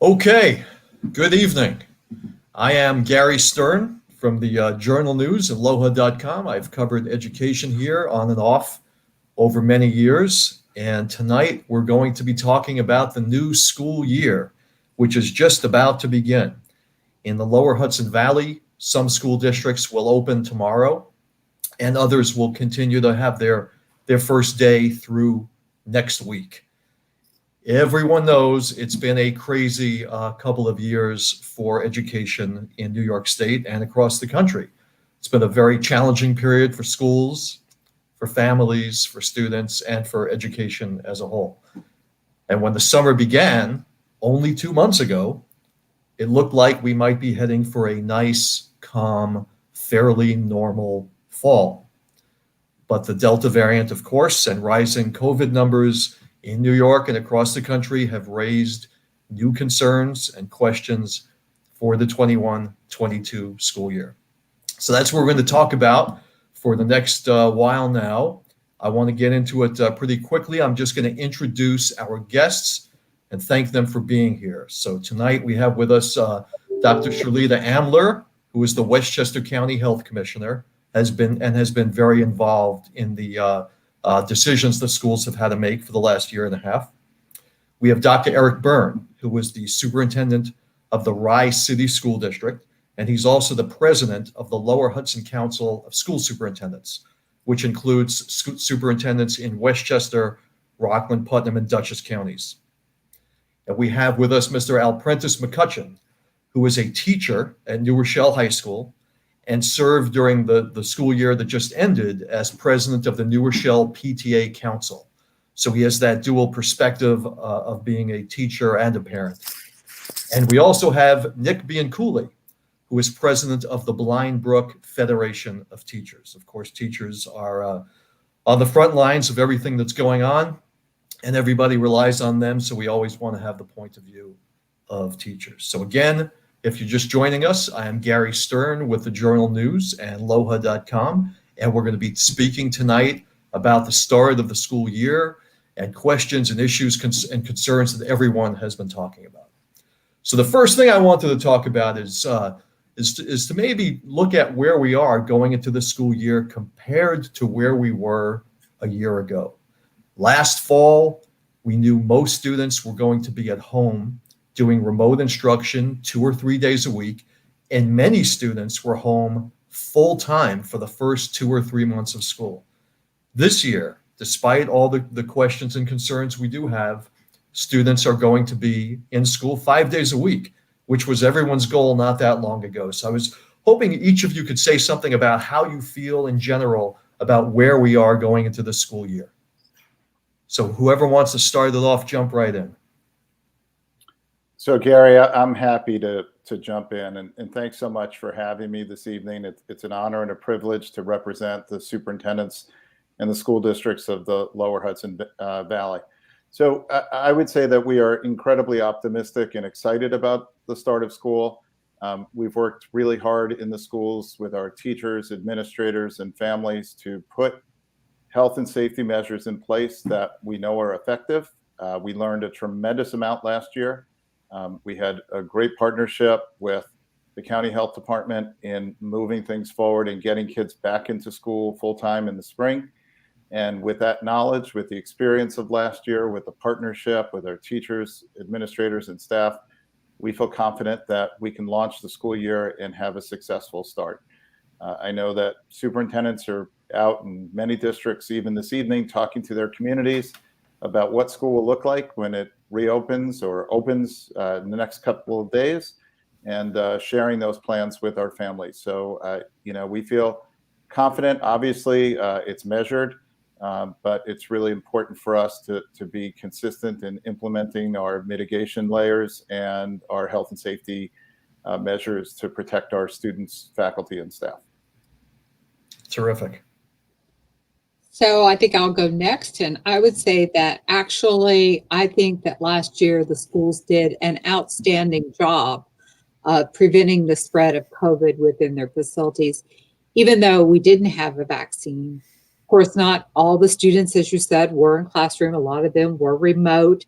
Okay, good evening. I am Gary Stern from the Journal News and lohud.com. I've covered education here on and off over many years, and tonight we're going to be talking about the new school year, which is just about to begin. In the lower Hudson Valley, some school districts will open tomorrow, and others will continue to have their first day through next week. Everyone knows it's been a crazy couple of years for education in New York State and across the country. It's been a very challenging period for schools, for families, for students, and for education as a whole. And when the summer began only 2 months ago, it looked like we might be heading for a nice, calm, fairly normal fall. But the Delta variant, of course, and rising COVID numbers in New York and across the country have raised new concerns and questions for the 21-22 school year. So that's what we're going to talk about for the next while now. I want to get into it pretty quickly. I'm just going to introduce our guests and thank them for being here. So tonight we have with us Dr. Sherlita Amler, who is the Westchester County Health Commissioner, has been very involved in the decisions the schools have had to make for the last year and a half. We have Dr. Eric Byrne, who was the superintendent of the Rye City School District, and he's also the president of the Lower Hudson Council of School Superintendents, which includes superintendents in Westchester, Rockland, Putnam, and Dutchess counties. And we have with us Mr. Alprentice McCutcheon, who is a teacher at New Rochelle High School and served during the school year that just ended as president of the New Rochelle PTA Council. So he has that dual perspective of being a teacher and a parent. And we also have Nick Bianculli, who is president of the Blind Brook Federation of Teachers. Of course, teachers are on the front lines of everything that's going on, and everybody relies on them. So we always want to have the point of view of teachers. So again, if you're just joining us, I am Gary Stern with the Journal News and lohud.com, and we're going to be speaking tonight about the start of the school year and questions and issues and concerns that everyone has been talking about. So the first thing I wanted to talk about is to maybe look at where we are going into the school year compared to where we were a year ago. Last fall, we knew most students were going to be at home doing remote instruction 2 or 3 days a week, and many students were home full time for the first 2 or 3 months of school. This year, despite all the questions and concerns we do have, students are going to be in school 5 days a week, which was everyone's goal not that long ago. So I was hoping each of you could say something about how you feel in general about where we are going into the school year. So whoever wants to start it off, jump right in. So Gary, I'm happy to jump in, and thanks so much for having me this evening. It's an honor and a privilege to represent the superintendents and the school districts of the Lower Hudson Valley. So I would say that we are incredibly optimistic and excited about the start of school. We've worked really hard in the schools with our teachers, administrators, and families to put health and safety measures in place that we know are effective. We learned a tremendous amount last year. We had a great partnership with the county health department in moving things forward and getting kids back into school full-time in the spring. And with that knowledge, with the experience of last year, with the partnership with our teachers, administrators, and staff, we feel confident that we can launch the school year and have a successful start. I know that superintendents are out in many districts, even this evening, talking to their communities about what school will look like when it reopens or opens in the next couple of days, and sharing those plans with our families. So, we feel confident. Obviously, it's measured, but it's really important for us to be consistent in implementing our mitigation layers and our health and safety measures to protect our students, faculty, and staff. Terrific. So I think I'll go next. And I would say that actually, I think that last year the schools did an outstanding job preventing the spread of COVID within their facilities, even though we didn't have a vaccine. Of course, not all the students, as you said, were in classroom. A lot of them were remote.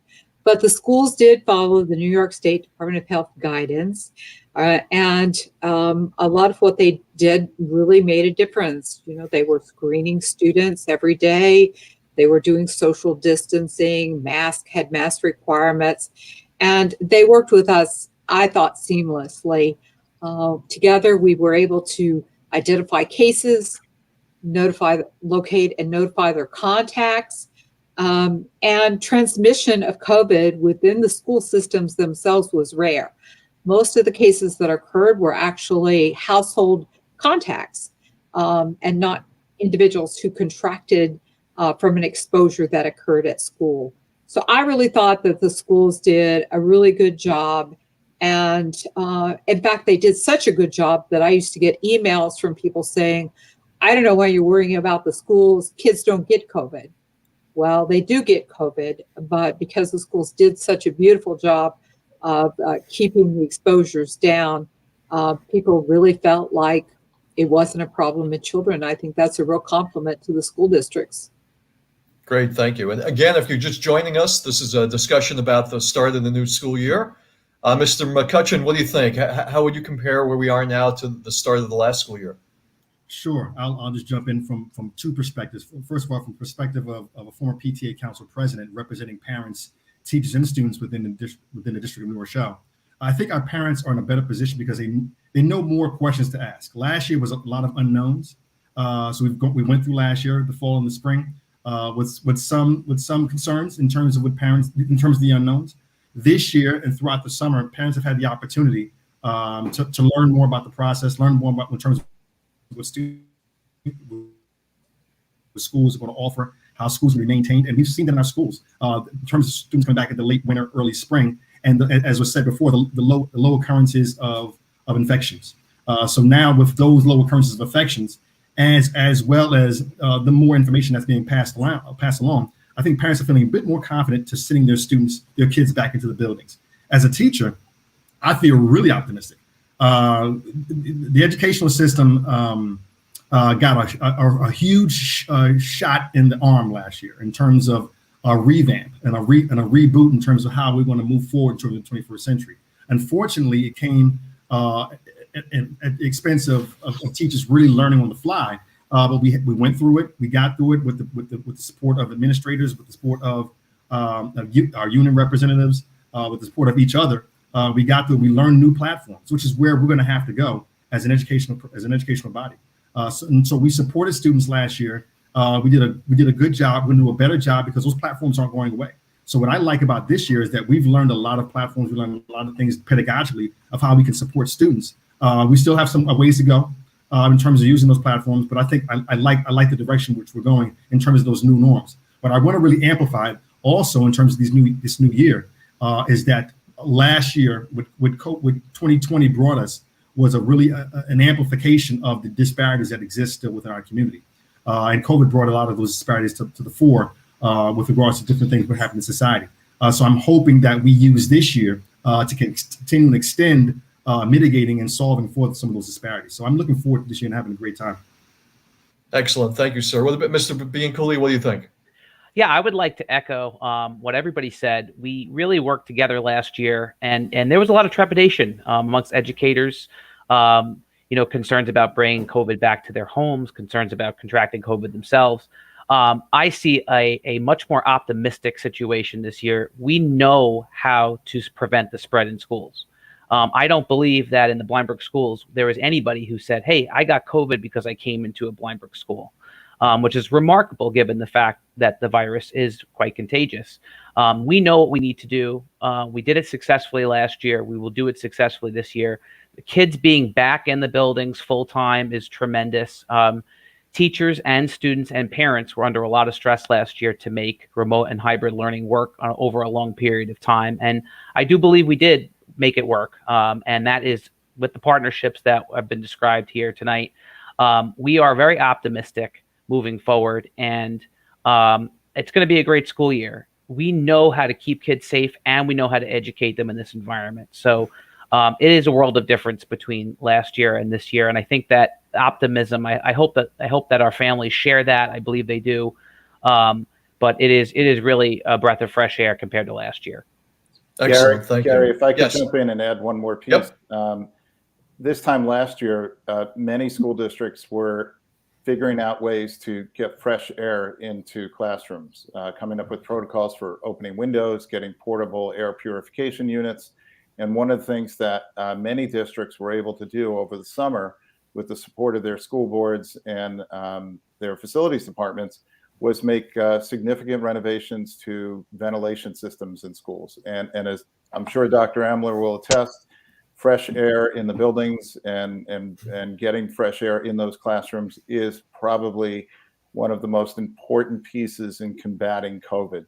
But the schools did follow the New York State Department of Health guidance. And a lot of what they did really made a difference. You know, they were screening students every day. They were doing social distancing, had mask requirements, and they worked with us, I thought, seamlessly. Together, we were able to identify cases, locate and notify their contacts, and transmission of COVID within the school systems themselves was rare. Most of the cases that occurred were actually household contacts, and not individuals who contracted from an exposure that occurred at school. So I really thought that the schools did a really good job. And in fact, they did such a good job that I used to get emails from people saying, I don't know why you're worrying about the schools. Kids don't get COVID. Well, they do get COVID, but because the schools did such a beautiful job of keeping the exposures down, people really felt like it wasn't a problem in children. I think that's a real compliment to the school districts. Great, thank you. And again, if you're just joining us, this is a discussion about the start of the new school year. Mr. McCutcheon, what do you think? How would you compare where we are now to the start of the last school year? Sure. I'll just jump in from two perspectives. First of all, from the perspective of a former PTA council president representing parents, teachers, and students within the district of New Rochelle. I think our parents are in a better position because they know more questions to ask. Last year was a lot of unknowns. So we went through last year, the fall and the spring, with some concerns in terms of the unknowns. This year and throughout the summer, parents have had the opportunity to learn more about the process, learn more about in terms of what schools are going to offer, how schools will be maintained, and we've seen that in our schools in terms of students coming back in the late winter, early spring, and as was said before, the low occurrences of infections. So now with those low occurrences of infections, as well as the more information that's being passed along, I think parents are feeling a bit more confident to sending their kids back into the buildings. As a teacher, I feel really optimistic. The educational system got a huge shot in the arm last year in terms of a revamp and a reboot in terms of how we're going to move forward to the 21st century. Unfortunately, it came at the expense of teachers really learning on the fly. But we went through it. We got through it with the support of administrators, with the support of our union representatives, with the support of each other. We got through. We learned new platforms, which is where we're going to have to go as an educational body. So we supported students last year. We did a good job. We're going to do a better job because those platforms aren't going away. So what I like about this year is that we've learned a lot of platforms. We learned a lot of things pedagogically of how we can support students. We still have some ways to go in terms of using those platforms, but I think I like the direction which we're going in terms of those new norms. But I want to really amplify it also in terms of this new year is that last year what 2020 brought us was a really an amplification of the disparities that exist still within our community. And COVID brought a lot of those disparities to the fore with regards to different things that happen in society. So I'm hoping that we use this year to continue and extend mitigating and solving for some of those disparities. So I'm looking forward to this year and having a great time. Excellent. Thank you, sir. What about Mr. Bianculli? What do you think? Yeah, I would like to echo what everybody said. We really worked together last year, and there was a lot of trepidation amongst educators, concerns about bringing COVID back to their homes, concerns about contracting COVID themselves. I see a much more optimistic situation this year. We know how to prevent the spread in schools. I don't believe that in the Brook schools, there was anybody who said, hey, I got COVID because I came into a Brook school, which is remarkable given the fact that the virus is quite contagious. We know what we need to do. We did it successfully last year. We will do it successfully this year. The kids being back in the buildings full time is tremendous. Teachers and students and parents were under a lot of stress last year to make remote and hybrid learning work over a long period of time. And I do believe we did make it work. And that is with the partnerships that have been described here tonight. We are very optimistic moving forward, and it's going to be a great school year. We know how to keep kids safe, and we know how to educate them in this environment. So it is a world of difference between last year and this year. And I think that optimism, I hope that our families share that. I believe they do. But it is really a breath of fresh air compared to last year. Excellent. Thank Gary, you. if I could Yes. jump in and add one more piece. Yep. This time last year, many school districts were figuring out ways to get fresh air into classrooms, coming up with protocols for opening windows, getting portable air purification units. And one of the things that many districts were able to do over the summer with the support of their school boards and their facilities departments was make significant renovations to ventilation systems in schools. And as I'm sure Dr. Amler will attest, fresh air in the buildings and getting fresh air in those classrooms is probably one of the most important pieces in combating COVID.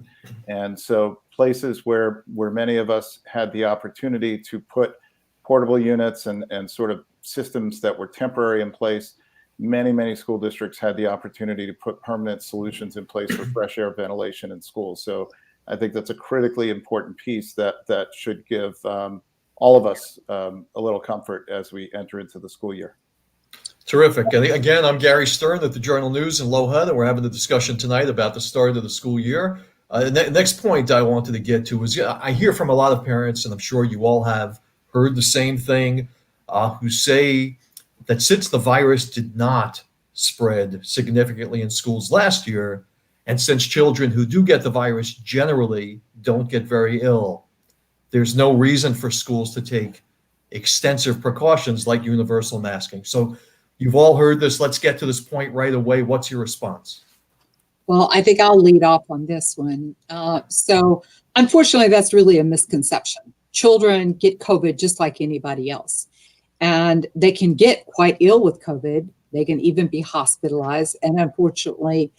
And so places where many of us had the opportunity to put portable units and sort of systems that were temporary in place, many school districts had the opportunity to put permanent solutions in place for fresh air ventilation in schools. So I think that's a critically important piece that should give all of us a little comfort as we enter into the school year. Terrific. And again, I'm Gary Stern at the Journal News in LOHUD, and we're having a discussion tonight about the start of the school year. Next point I wanted to get to is I hear from a lot of parents, and I'm sure you all have heard the same thing, who say that since the virus did not spread significantly in schools last year, and since children who do get the virus generally don't get very ill, there's no reason for schools to take extensive precautions like universal masking. So you've all heard this. Let's get to this point right away. What's your response? Well, I think I'll lead off on this one. So unfortunately, that's really a misconception. Children get COVID just like anybody else. And they can get quite ill with COVID. They can even be hospitalized. And unfortunately,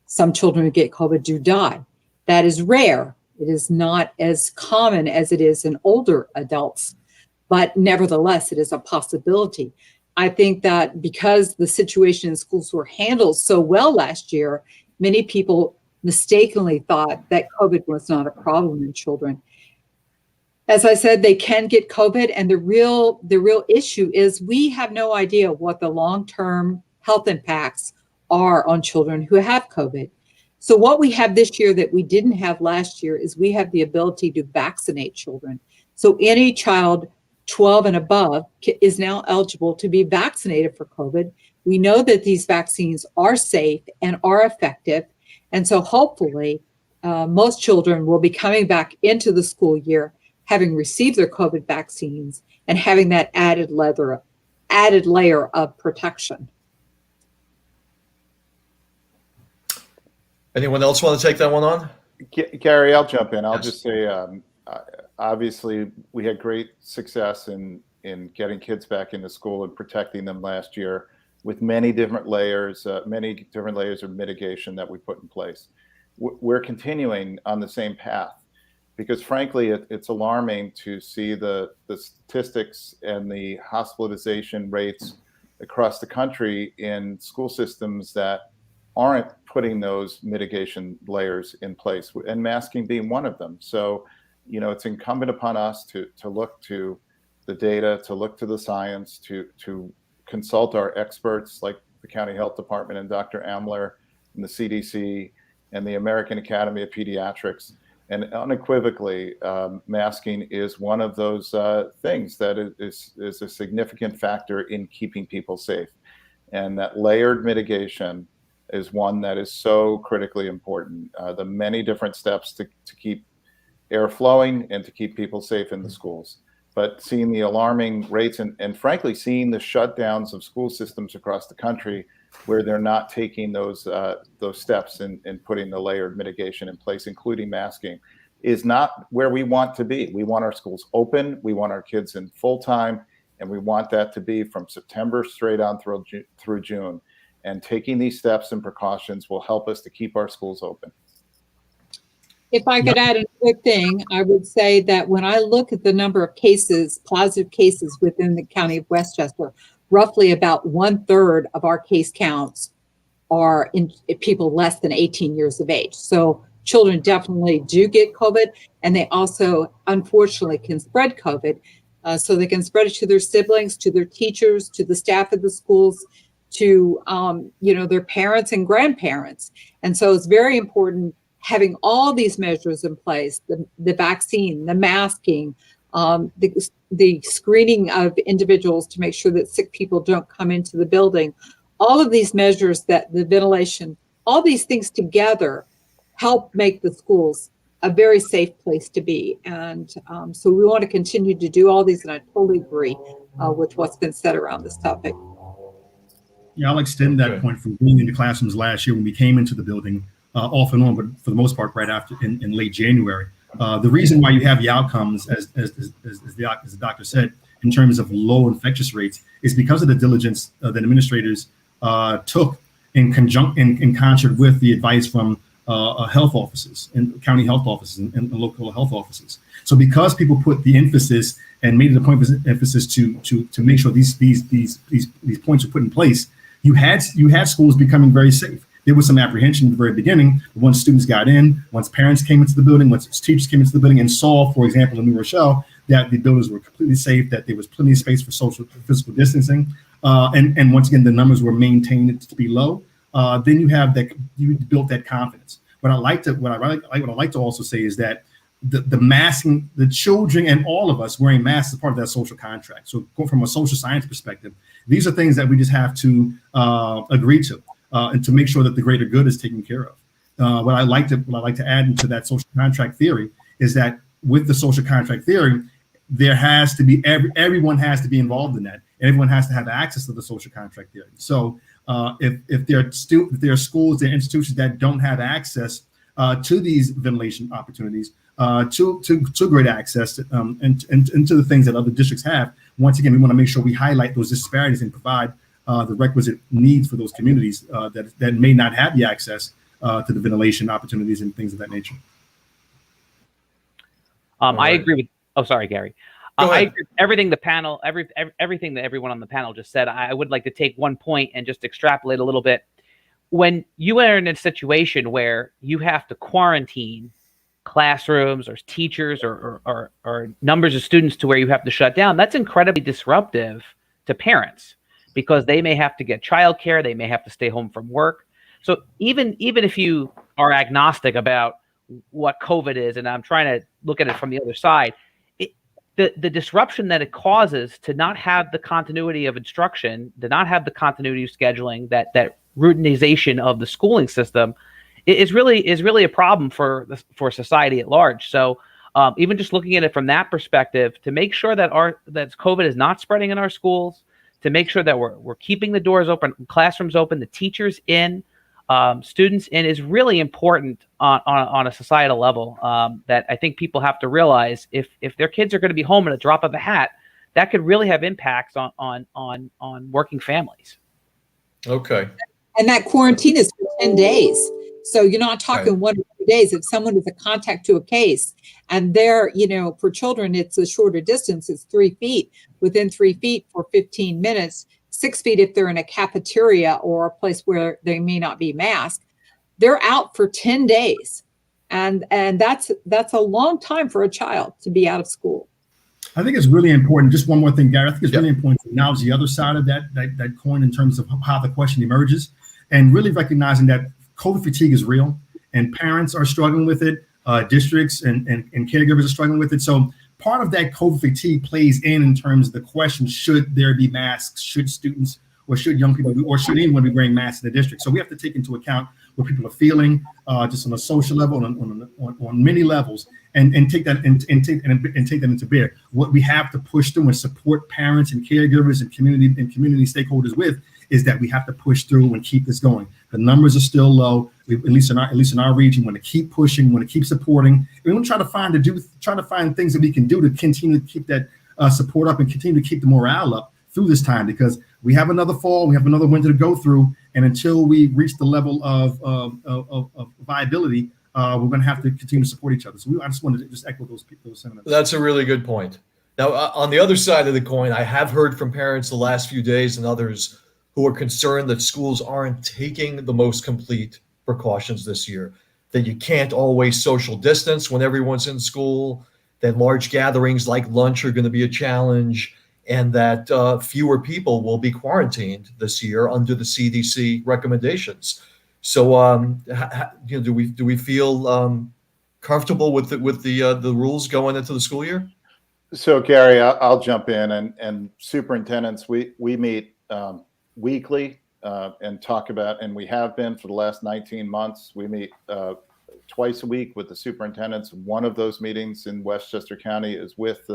some children who get COVID do die. That is rare. It is not as common as it is in older adults, but nevertheless, it is a possibility. I think that because the situation in schools were handled so well last year, many people mistakenly thought that COVID was not a problem in children. As I said, they can get COVID, and the real issue is we have no idea what the long-term health impacts are on children who have COVID. So what we have this year that we didn't have last year is we have the ability to vaccinate children. So any child 12 and above is now eligible to be vaccinated for COVID. We know that these vaccines are safe and are effective. And so hopefully most children will be coming back into the school year having received their COVID vaccines and having that added layer of protection. Anyone else want to take that one on? Gary, I'll jump in. I'll Yes. just say, obviously, we had great success in getting kids back into school and protecting them last year with many different layers of mitigation that we put in place. We're continuing on the same path because, frankly, it's alarming to see the statistics and the hospitalization rates across the country in school systems that aren't putting those mitigation layers in place, and masking being one of them. So, it's incumbent upon us to look to the data, to look to the science, to consult our experts like the County Health Department and Dr. Amler and the CDC and the American Academy of Pediatrics. And unequivocally, masking is one of those things that is a significant factor in keeping people safe. And that layered mitigation is one that is so critically important. The many different steps to keep air flowing and to keep people safe in the schools. But seeing the alarming rates and frankly, seeing the shutdowns of school systems across the country where they're not taking those steps and putting the layered mitigation in place, including masking, is not where we want to be. We want our schools open. We want our kids in full time. And we want that to be from September straight on through June. And taking these steps and precautions will help us to keep our schools open. If I could add a quick thing, I would say that when I look at the number of cases, positive cases within the county of Westchester, roughly about 1/3 of our case counts are in people less than 18 years of age. So children definitely do get COVID, and they also, unfortunately, can spread COVID. So they can spread it to their siblings, to their teachers, to the staff of the schools, to their parents and grandparents. And so it's very important having all these measures in place, the vaccine, the masking, the screening of individuals to make sure that sick people don't come into the building, all of these measures, that the ventilation, all these things together help make the schools a very safe place to be. And so we want to continue to do all these, and I totally agree with what's been said around this topic. Yeah, I'll extend that point from being in the classrooms last year when we came into the building, off and on, but for the most part, right after in late January. The reason why you have the outcomes, as the doctor said, in terms of low infectious rates, is because of the diligence that administrators took in concert with the advice from health offices and county health offices and local health offices. So because people put the emphasis and made it a point of emphasis to make sure these points are put in place, you had schools becoming very safe. There was some apprehension at the very beginning. Once students got in, once parents came into the building, once teachers came into the building and saw, for example, in New Rochelle, that the buildings were completely safe, that there was plenty of space for physical distancing, and once again the numbers were maintained to be low. Then you built that confidence. What I like to also say is that the masking, the children and all of us wearing masks is part of that social contract. So from a social science perspective, these are things that we just have to agree to. And to make sure that the greater good is taken care of. What I like to add into that social contract theory is that with the social contract theory, there has to be everyone has to be involved in that, and everyone has to have access to the social contract theory. So if there are schools, there are institutions that don't have access to these ventilation opportunities, to great access, and to the things that other districts have, once again, we want to make sure we highlight those disparities and provide the requisite needs for those communities that may not have the access to the ventilation opportunities and things of that nature. I agree with. Oh, sorry, Gary. I agree with everything the panel, everything that everyone on the panel just said. I would like to take one point and just extrapolate a little bit. When you are in a situation where you have to quarantine classrooms or teachers or numbers of students to where you have to shut down, that's incredibly disruptive to parents, because they may have to get childcare, they may have to stay home from work. So even if you are agnostic about what COVID is, and I'm trying to look at it from the other side, the disruption that it causes to not have the continuity of instruction, to not have the continuity of scheduling, that routinization of the schooling system, is really a problem for society at large. So even just looking at it from that perspective, to make sure that COVID is not spreading in our schools, to make sure that we're keeping the doors open, classrooms open, the teachers in, students in, is really important on a societal level. That I think people have to realize, if their kids are going to be home at a drop of a hat, that could really have impacts on working families. Okay. And that quarantine is for 10 days. So you're not talking 1 or 2 days. If someone is a contact to a case, and they're, for children, it's a shorter distance, it's 3 feet, within 3 feet for 15 minutes, 6 feet if they're in a cafeteria or a place where they may not be masked, they're out for 10 days. And that's a long time for a child to be out of school. I think it's really important. Just one more thing, Gary. I think it's really important to acknowledge the other side of that coin in terms of how the question emerges, and really recognizing that COVID fatigue is real, and parents are struggling with it. Districts and caregivers are struggling with it. So part of that COVID fatigue plays in terms of the question: should there be masks? Should students or should young people or should anyone be wearing masks in the district? So we have to take into account what people are feeling, just on a social level, on many levels, and take that and take that into bear. What we have to push through and support parents and caregivers and community stakeholders with is that we have to push through and keep this going. The numbers are still low. At least in our region, we want to keep pushing, we want to keep supporting. We want to try to find things that we can do to continue to keep that support up and continue to keep the morale up through this time, because we have another fall, we have another winter to go through, and until we reach the level of viability, we're going to have to continue to support each other. So I just wanted to just echo those sentiments. That's a really good point. Now, on the other side of the coin, I have heard from parents the last few days and others who are concerned that schools aren't taking the most complete precautions this year, that you can't always social distance when everyone's in school, that large gatherings like lunch are going to be a challenge, and that fewer people will be quarantined this year under the CDC recommendations. So, do we feel comfortable with the rules going into the school year? So Gary, I'll jump in, and superintendents, we meet weekly and talk about, and we have been for the last 19 months. We meet twice a week with the superintendents. One of those meetings in Westchester County is with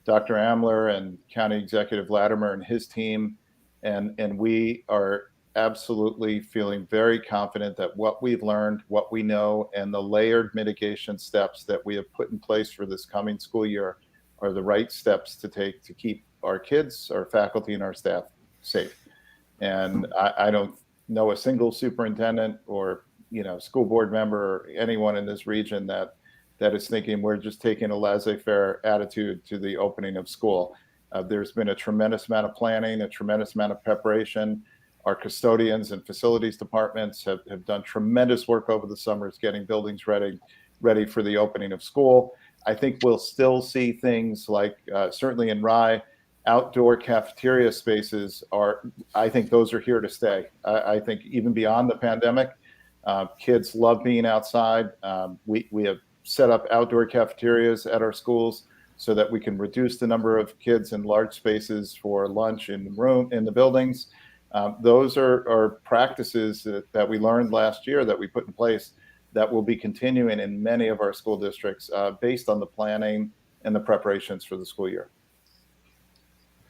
Dr. Amler and County Executive Latimer and his team, and we are absolutely feeling very confident that what we've learned, what we know, and the layered mitigation steps that we have put in place for this coming school year are the right steps to take to keep our kids, our faculty, and our staff safe. And I don't know a single superintendent or school board member or anyone in this region that is thinking we're just taking a laissez-faire attitude to the opening of school. There's been a tremendous amount of planning, a tremendous amount of preparation. Our custodians and facilities departments have done tremendous work over the summers getting buildings ready for the opening of school. I think we'll still see things like, certainly in Rye, outdoor cafeteria spaces I think those are here to stay. I think even beyond the pandemic, kids love being outside. We have set up outdoor cafeterias at our schools so that we can reduce the number of kids in large spaces for lunch in the buildings. Those are practices that we learned last year that we put in place that will be continuing in many of our school districts based on the planning and the preparations for the school year.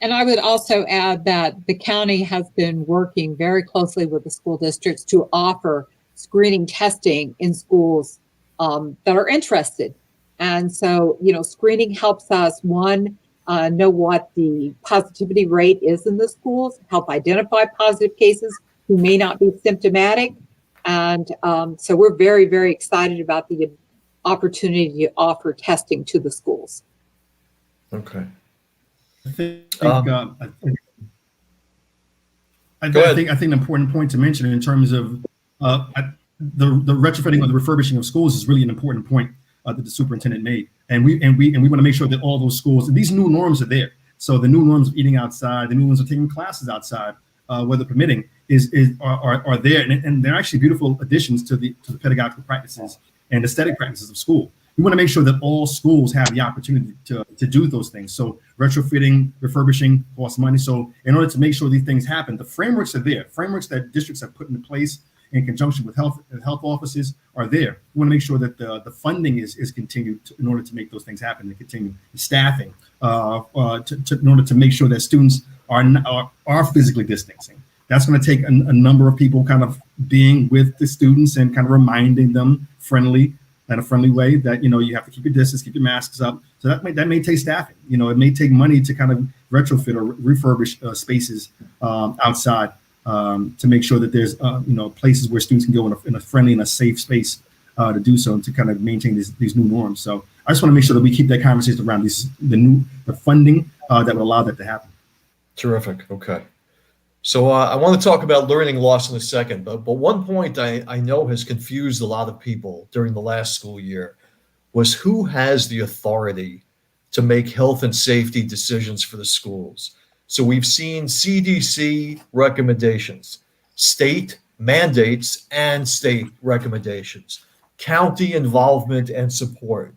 And I would also add that the county has been working very closely with the school districts to offer screening testing in schools that are interested. And so, screening helps us, one, know what the positivity rate is in the schools, help identify positive cases who may not be symptomatic. And so we're very, very excited about the opportunity to offer testing to the schools. Okay. I think Go an important point to mention in terms of the retrofitting or the refurbishing of schools is really an important point that the superintendent made, and we want to make sure that all those schools, these new norms are there. So the new norms of eating outside, the new ones of taking classes outside, weather permitting, are there, and they're actually beautiful additions to the pedagogical practices and aesthetic practices of school. We want to make sure that all schools have the opportunity to do those things. So retrofitting, refurbishing costs money. So in order to make sure these things happen, the frameworks are there. Frameworks that districts have put into place in conjunction with health offices are there. We want to make sure that the funding is continued in order to make those things happen, and continue staffing in order to make sure that students are physically distancing. That's going to take a number of people kind of being with the students and kind of reminding them in a friendly way that, you have to keep your distance, keep your masks up. So that may take staffing. It may take money to kind of retrofit or refurbish spaces outside to make sure that there's places where students can go in a friendly and a safe space to do so, and to kind of maintain these new norms. So I just want to make sure that we keep that conversation around the funding that will allow that to happen. Terrific. Okay. So I want to talk about learning loss in a second, but one point I know has confused a lot of people during the last school year was who has the authority to make health and safety decisions for the schools. So we've seen CDC recommendations, state mandates and state recommendations, county involvement and support,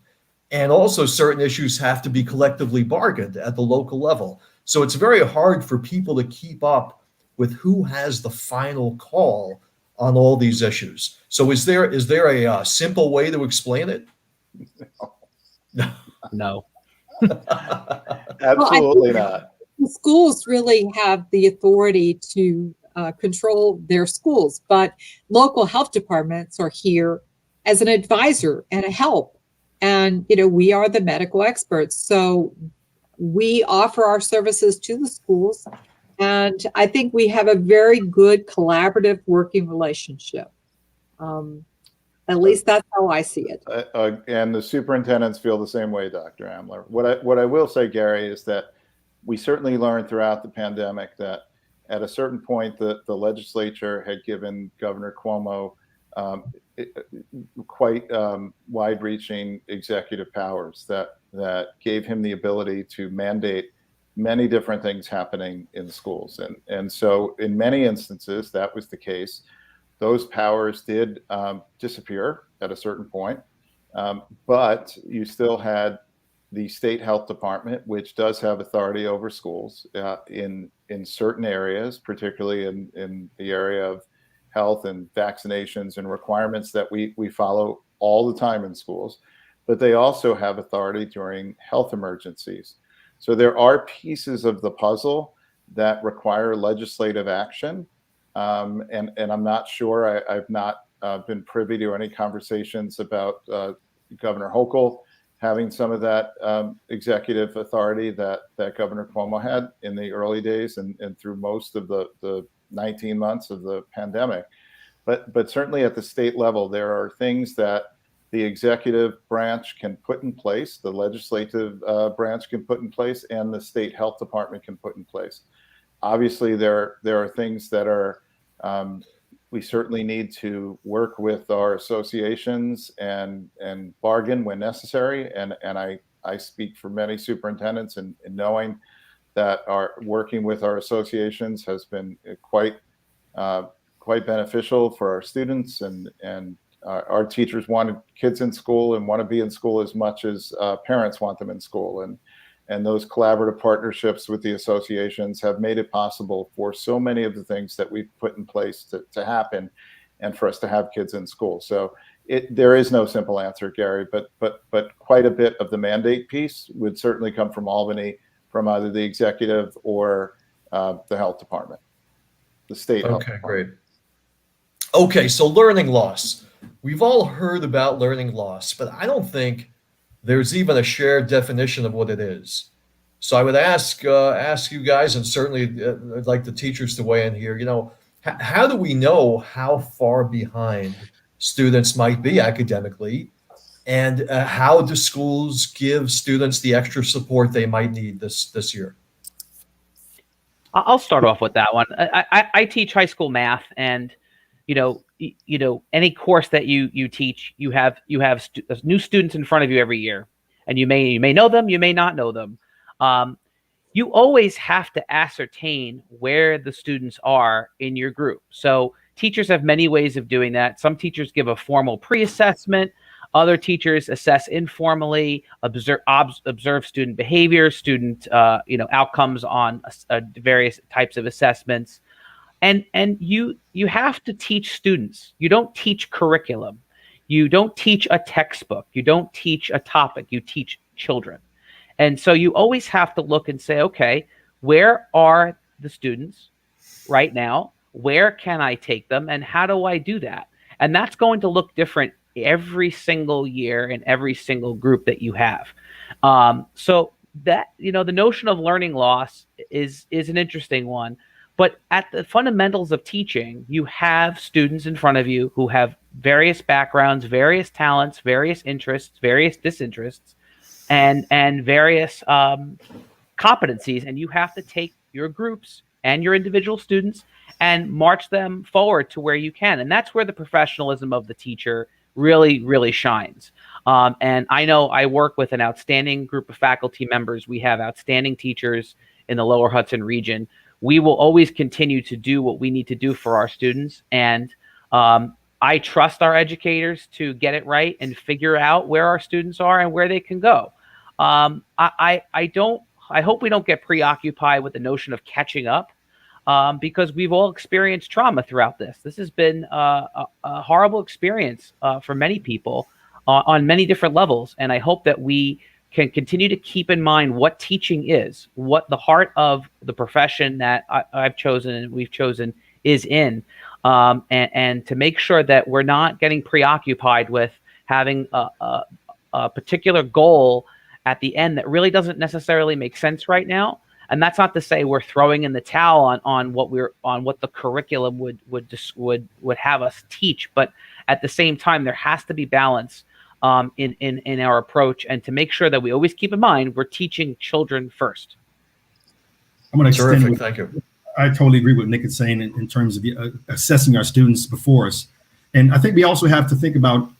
and also certain issues have to be collectively bargained at the local level. So it's very hard for people to keep up with who has the final call on all these issues. So is there a simple way to explain it? No. Absolutely not. The schools really have the authority to control their schools, but local health departments are here as an advisor and a help. And, we are the medical experts. So we offer our services to the schools. And I think we have a very good collaborative working relationship. At least that's how I see it. And the superintendents feel the same way, Dr. Amler. What I will say, Gary, is that we certainly learned throughout the pandemic that at a certain point the legislature had given Governor Cuomo quite wide-reaching executive powers that gave him the ability to mandate many different things happening in schools. And so in many instances, that was the case. those powers did disappear at a certain point, but you still had the state health department, which does have authority over schools in certain areas, particularly in the area of health and vaccinations and requirements that we follow all the time in schools. But they also have authority during health emergencies. So there are pieces of the puzzle that require legislative action. And I'm not sure, I've not been privy to any conversations about Governor Hochul having some of that executive authority that Governor Cuomo had in the early days and through most of the 19 months of the pandemic. But certainly at the state level, there are things that the executive branch can put in place, the legislative branch can put in place, and the state health department can put in place. Obviously, there are things that are, we certainly need to work with our associations and bargain when necessary. And I speak for many superintendents in knowing that our working with our associations has been quite beneficial for our students, and our teachers want kids in school and want to be in school as much as parents want them in school. And those collaborative partnerships with the associations have made it possible for so many of the things that we've put in place to happen and for us to have kids in school. So there is no simple answer, Gary, but quite a bit of the mandate piece would certainly come from Albany, from either the executive or the health department, the state health department. Great. Okay, so learning loss. We've all heard about learning loss, but I don't think there's even a shared definition of what it is. So I would ask you guys, and certainly I'd like the teachers to weigh in here. How do we know how far behind students might be academically, and how do schools give students the extra support they might need this year? I'll start off with that one. I teach high school math, and any course that you teach, you have new students in front of you every year, and you may know them, you may not know them. You always have to ascertain where the students are in your group. So teachers have many ways of doing that. Some teachers give a formal pre-assessment. Other teachers assess informally, observe student behavior, student outcomes on various types of assessments. And you have to teach students. You don't teach curriculum. You don't teach a textbook. You don't teach a topic. You teach children. And so you always have to look and say, okay, where are the students right now? Where can I take them? And how do I do that? And that's going to look different every single year in every single group that you have. So that, the notion of learning loss is an interesting one. But at the fundamentals of teaching, you have students in front of you who have various backgrounds, various talents, various interests, various disinterests, and various competencies. And you have to take your groups and your individual students and march them forward to where you can. And that's where the professionalism of the teacher really, really shines. And I know I work with an outstanding group of faculty members. We have outstanding teachers in the Lower Hudson region. We will always continue to do what we need to do for our students. And I trust our educators to get it right and figure out where our students are and where they can go. I hope we don't get preoccupied with the notion of catching up, because we've all experienced trauma throughout this. This has been a horrible experience for many people on many different levels. And I hope that we can continue to keep in mind what teaching is, what the heart of the profession that I've chosen and we've chosen is in, and to make sure that we're not getting preoccupied with having a particular goal at the end that really doesn't necessarily make sense right now. And that's not to say we're throwing in the towel on what the curriculum would have us teach, but at the same time there has to be balance in our approach, and to make sure that we always keep in mind we're teaching children first. I'm going to extend. Thank you. I totally agree with what Nick is saying in terms of assessing our students before us, and I think we also have to think about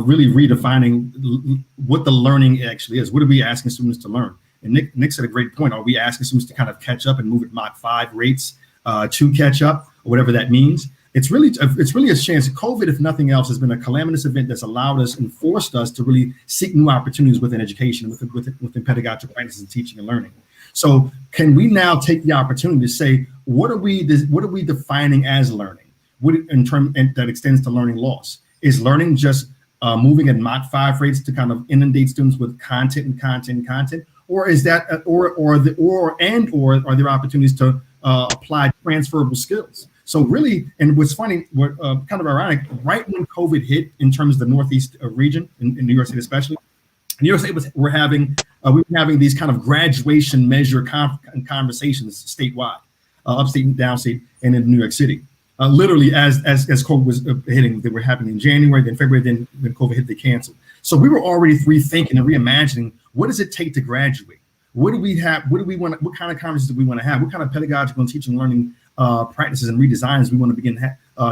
really redefining what the learning actually is. What are we asking students to learn? And Nick said a great point. Are we asking students to kind of catch up and move at Mach 5 rates to catch up, or whatever that means? it's really a chance. COVID, if nothing else, has been a calamitous event that's allowed us and forced us to really seek new opportunities within education, within pedagogical practices and teaching and learning. So can we now take the opportunity to say, what are we defining as learning? That extends to learning loss? Is learning just moving at Mach 5 rates to kind of inundate students with content, or is that or are there opportunities to apply transferable skills? So really, and what's funny, what kind of ironic, right when COVID hit in terms of the Northeast region, in New York City especially, New York State we were having these kind of graduation measure conversations statewide, upstate and downstate, and in New York City. Literally, as COVID was hitting, they were happening in January, then February, then when COVID hit, they canceled. So we were already rethinking and reimagining, what does it take to graduate? What do we have? What do we want? What kind of conferences do we want to have? What kind of pedagogical and teaching and learning practices and redesigns we want to begin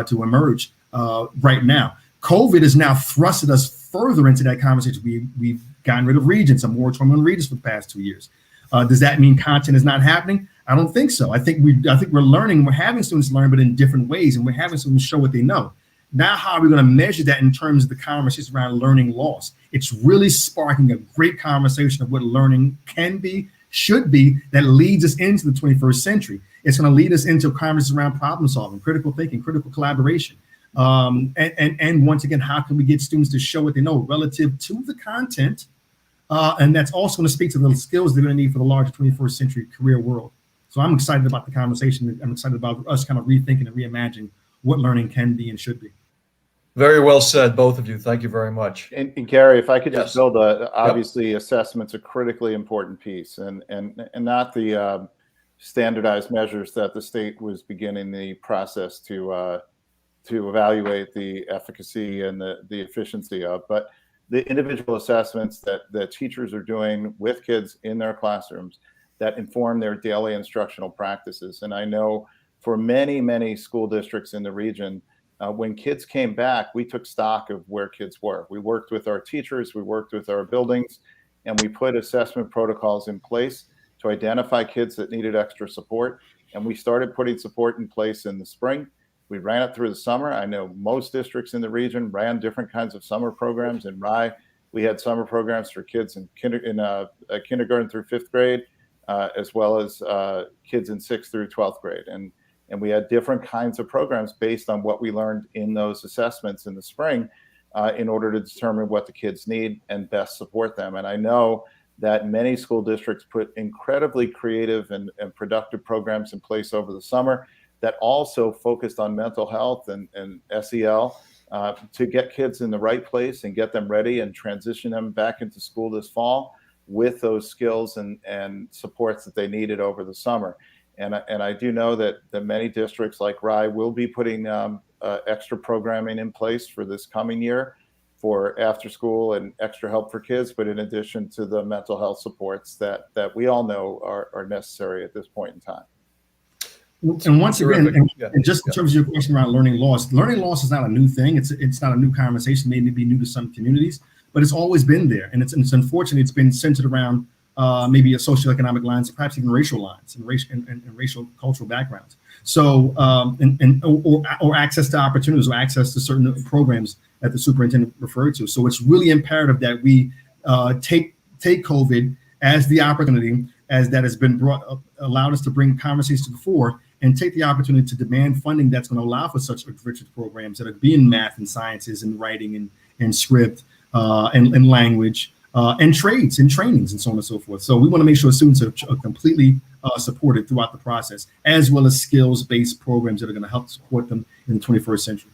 to emerge right now? COVID has now thrusted us further into that conversation. We've gotten rid of regents, a moratorium on regents for the past 2 years. Does that mean content is not happening? I don't think so. I think we're learning. We're having students learn, but in different ways, and we're having students show what they know. Now, how are we going to measure that in terms of the conversation around learning loss? It's really sparking a great conversation of what learning can be, should be, that leads us into the 21st century. It's going to lead us into conversations around problem solving, critical thinking, critical collaboration. And once again, how can we get students to show what they know relative to the content? And that's also going to speak to the skills they're going to need for the larger 21st century career world. So I'm excited about the conversation. I'm excited about us kind of rethinking and reimagining what learning can be and should be. Very well said, both of you. Thank you very much. And Gary, if I could just Yes. build obviously assessment's a critically important piece, and not the standardized measures that the state was beginning the process to evaluate the efficacy and the efficiency of, but the individual assessments that teachers are doing with kids in their classrooms that inform their daily instructional practices. And I know for many, many school districts in the region, when kids came back, we took stock of where kids were. We worked with our teachers, we worked with our buildings, and we put assessment protocols in place to identify kids that needed extra support. And we started putting support in place in the spring. We ran it through the summer. I know most districts in the region ran different kinds of summer programs. In Rye, we had summer programs for kids in kindergarten through 5th grade, as well as kids in 6th through 12th grade. And we had different kinds of programs based on what we learned in those assessments in the spring in order to determine what the kids need and best support them. And I know that many school districts put incredibly creative and productive programs in place over the summer that also focused on mental health and SEL to get kids in the right place and get them ready and transition them back into school this fall with those skills and supports that they needed over the summer. And I do know that many districts like Rye will be putting extra programming in place for this coming year for after school and extra help for kids, but in addition to the mental health supports that we all know are necessary at this point in time. And once again, and just in terms of your question around learning loss is not a new thing. It's not a new conversation, maybe be new to some communities, but it's always been there. And it's unfortunately, it's been centered around maybe a socioeconomic lines, perhaps even racial lines and racial cultural backgrounds. So, or access to opportunities or access to certain programs that the superintendent referred to. So it's really imperative that we take COVID as the opportunity, as that has been allowed us to bring conversations to the fore, and take the opportunity to demand funding that's going to allow for such enriched programs that are being math and sciences and writing and script and language and trades and trainings and so on and so forth. So we want to make sure students are completely supported throughout the process, as well as skills-based programs that are going to help support them in the 21st century.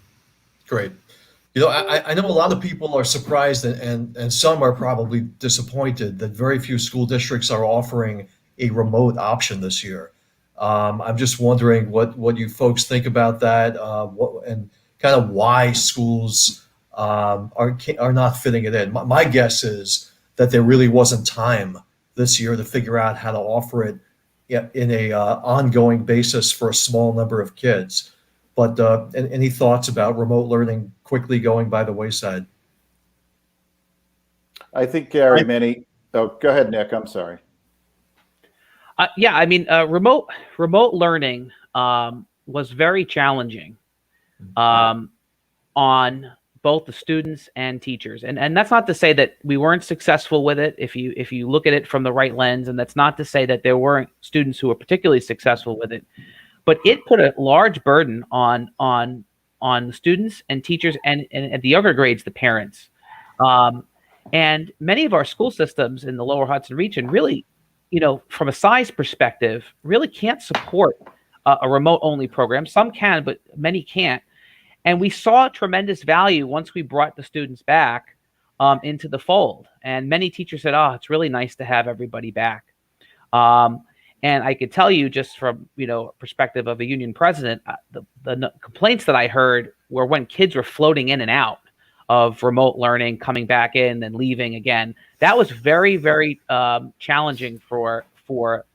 Great. You know, I know a lot of people are surprised and some are probably disappointed that very few school districts are offering a remote option this year. I'm just wondering what you folks think about that, and kind of why schools are not fitting it in. My guess is that there really wasn't time this year to figure out how to offer it in a ongoing basis for a small number of kids. But any thoughts about remote learning quickly going by the wayside? I think, Gary, go ahead, Nick. I'm sorry. Yeah, I mean, remote learning was very challenging on both the students and teachers. And that's not to say that we weren't successful with it if you look at it from the right lens, and that's not to say that there weren't students who were particularly successful with it. But it put a large burden on the students and teachers and at the younger grades, the parents. And many of our school systems in the lower Hudson region really, from a size perspective, really can't support a remote only program. Some can, but many can't. And we saw tremendous value once we brought the students back into the fold. And many teachers said, "Oh, it's really nice to have everybody back." And I could tell you, just from perspective of a union president, the complaints that I heard were when kids were floating in and out of remote learning, coming back in and leaving again. That was very, very challenging for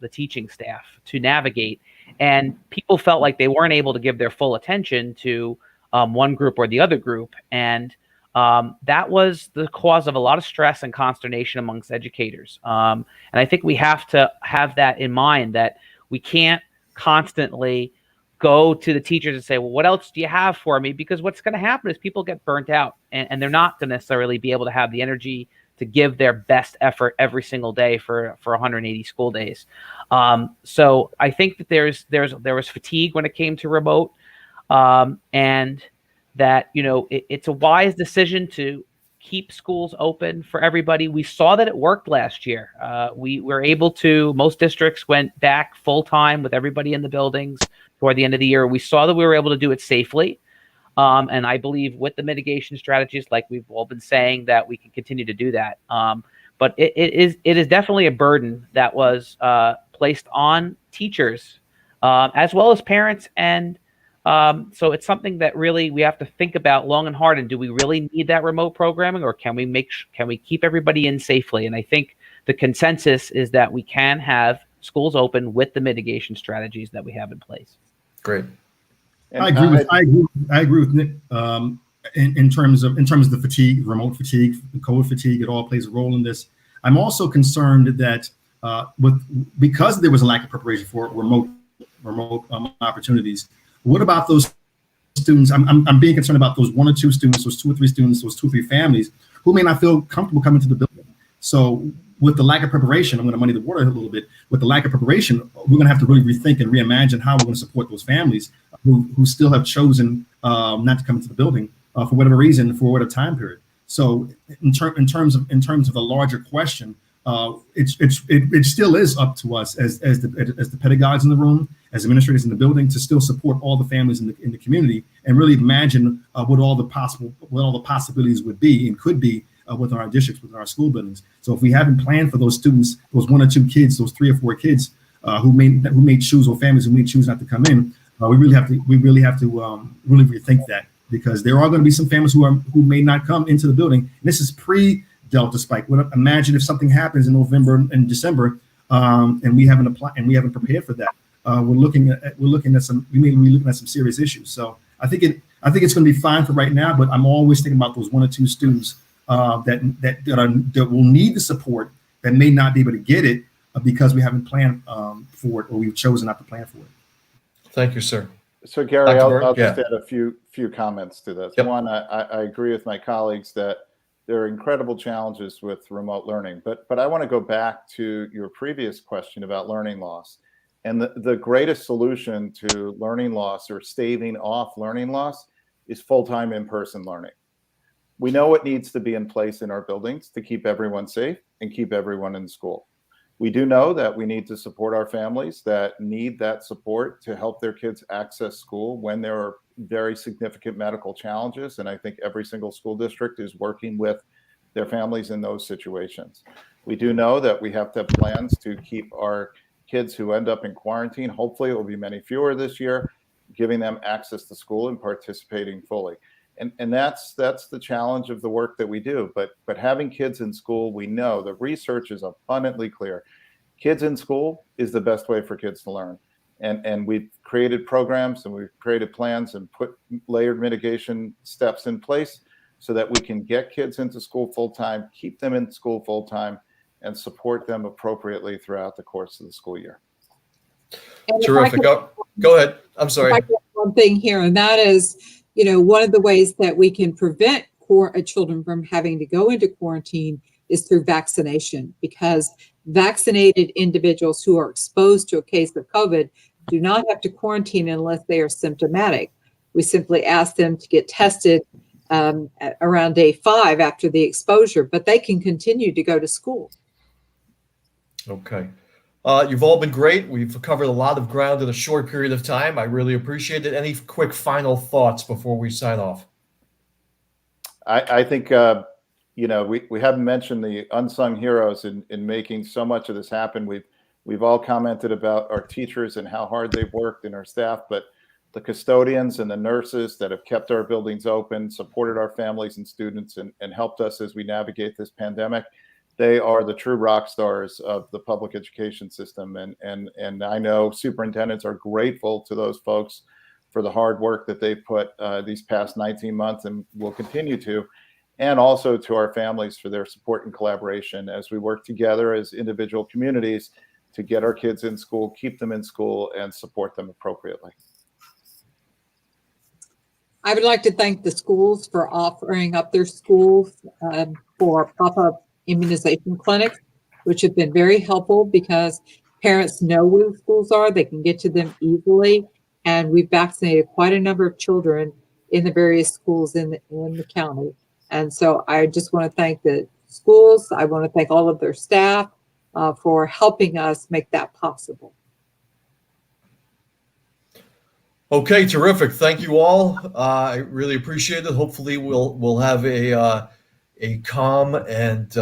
the teaching staff to navigate. And people felt like they weren't able to give their full attention to one group or the other group. And that was the cause of a lot of stress and consternation amongst educators. And I think we have to have that in mind, that we can't constantly go to the teachers and say, well, what else do you have for me? Because what's going to happen is people get burnt out, and they're not going to necessarily be able to have the energy to give their best effort every single day for 180 school days. So I think that there was fatigue when it came to remote. And that, it's a wise decision to keep schools open for everybody. We saw that it worked last year. We were able to, most districts went back full time with everybody in the buildings toward the end of the year. We saw that we were able to do it safely. And I believe with the mitigation strategies, like we've all been saying, that we can continue to do that. But it is definitely a burden that was placed on teachers as well as parents. And so it's something that really we have to think about long and hard. And do we really need that remote programming, or can we keep everybody in safely? And I think the consensus is that we can have schools open with the mitigation strategies that we have in place. Great. I agree with Nick in terms of the fatigue, remote fatigue, COVID fatigue. It all plays a role in this. I'm also concerned that because there was a lack of preparation for remote opportunities. What about those students? I'm being concerned about those 1 or 2 students, those 2 or 3 students, those 2 or 3 families who may not feel comfortable coming to the building. So with the lack of preparation, I'm going to muddy the water a little bit. With the lack of preparation, we're going to have to really rethink and reimagine how we're going to support those families who still have chosen not to come into the building for whatever reason, for whatever time period. So in terms of the larger question, it still is up to us as the pedagogues in the room, as administrators in the building, to still support all the families in the community and really imagine what all the possibilities would be and could be within our districts, within our school buildings. So if we haven't planned for those students, those 1 or 2 kids, those 3 or 4 kids who may choose, or families who may choose not to come in, we really have to really rethink that, because there are going to be some families who may not come into the building. And this is pre-Delta spike. Imagine if something happens in November and December, and we haven't applied and we haven't prepared for that. We may be looking at some serious issues. So I think it's going to be fine for right now. But I'm always thinking about those 1 or 2 students that will need the support, that may not be able to get it because we haven't planned for it, or we've chosen not to plan for it. Thank you, sir. So Gary, Dr. I'll Byrne? just add a few comments to this. Yep. One, I agree with my colleagues that there are incredible challenges with remote learning, but I want to go back to your previous question about learning loss. And the greatest solution to learning loss, or staving off learning loss, is full-time in-person learning. We know what needs to be in place in our buildings to keep everyone safe and keep everyone in school. We do know that we need to support our families that need that support to help their kids access school when there are very significant medical challenges. And I think every single school district is working with their families in those situations. We do know that we have to have plans to keep our kids who end up in quarantine, hopefully it will be many fewer this year, giving them access to school and participating fully. And that's the challenge of the work that we do. But having kids in school, we know the research is abundantly clear. Kids in school is the best way for kids to learn. And we've created programs and we've created plans and put layered mitigation steps in place so that we can get kids into school full time, keep them in school full time, and support them appropriately throughout the course of the school year. And Terrific. Go ahead. I'm sorry. one thing here, and that is one of the ways that we can prevent children from having to go into quarantine is through vaccination, because vaccinated individuals who are exposed to a case of COVID do not have to quarantine unless they are symptomatic. We simply ask them to get tested around day 5 after the exposure, but they can continue to go to school. Okay. You've all been great. We've covered a lot of ground in a short period of time. I really appreciate it. Any quick final thoughts before we sign off? I think, we haven't mentioned the unsung heroes in making so much of this happen. We've all commented about our teachers and how hard they've worked, and our staff, but the custodians and the nurses that have kept our buildings open, supported our families and students, and helped us as we navigate this pandemic. They are the true rock stars of the public education system. And I know superintendents are grateful to those folks for the hard work that they've put these past 19 months and will continue to, and also to our families for their support and collaboration as we work together as individual communities to get our kids in school, keep them in school, and support them appropriately. I would like to thank the schools for offering up their schools for pop-up immunization clinics, which have been very helpful because parents know where the schools are. They can get to them easily. And we've vaccinated quite a number of children in the various schools in the county. And so I just want to thank the schools. I want to thank all of their staff for helping us make that possible. Okay, terrific. Thank you all. I really appreciate it. Hopefully, we'll have a calm and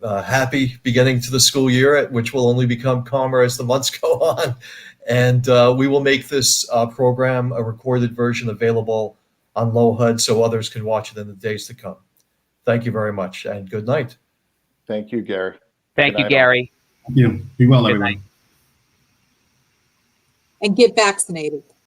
happy beginning to the school year, which will only become calmer as the months go on. And we will make this program, a recorded version, available on lohud so others can watch it in the days to come. Thank you very much, and good night. Thank you, Gary. Thank Good you, night, Gary. Thank you. Be well, Good everyone. night. And get vaccinated.